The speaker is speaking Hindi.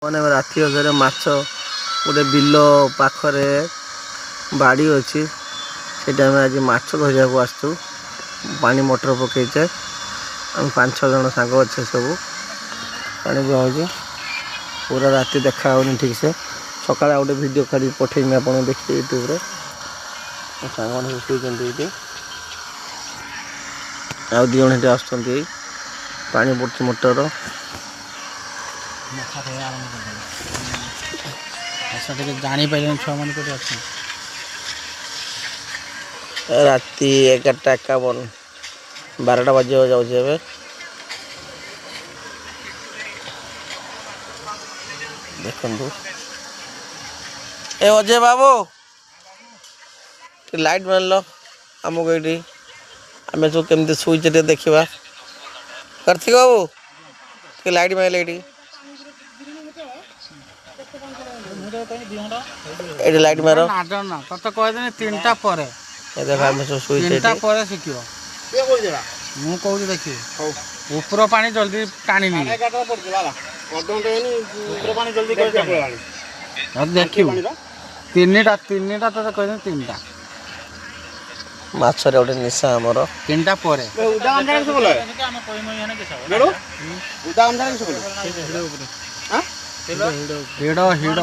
मैंने राति अधे माछ गोटे बिल पाखरे बाड़ी अच्छी से आज माछ धरिया आसतु पानी मोटर पकईचे आम 5-6 जन सांग अच्छे सब पानी बुआ पूरा राति देखा ठीक से सकाଳେ गोटे वीडियो काढ़ी पठेमी आप देखिए यूट्यूब रे सांग शुई आउ दी जन आसुँच पानी पड़ती मोटर जानी पारे छुआ मान कौटे अच्छे राति 11:51 12टा बजे जाऊे देखु ए अजय बाबू लाइट मार लो आमको ये आम सब केमती शुचे देखा कार्तिक बाबू लाइट मारे ये लाइट मार तो कहदेनी 3टा पर शिख मुझे देखिए ऊपर पानी जल्दी टाणी देखिए 3टा तो कहते 3टा माछरे गोटे निशा आमर 3टा पर हिड़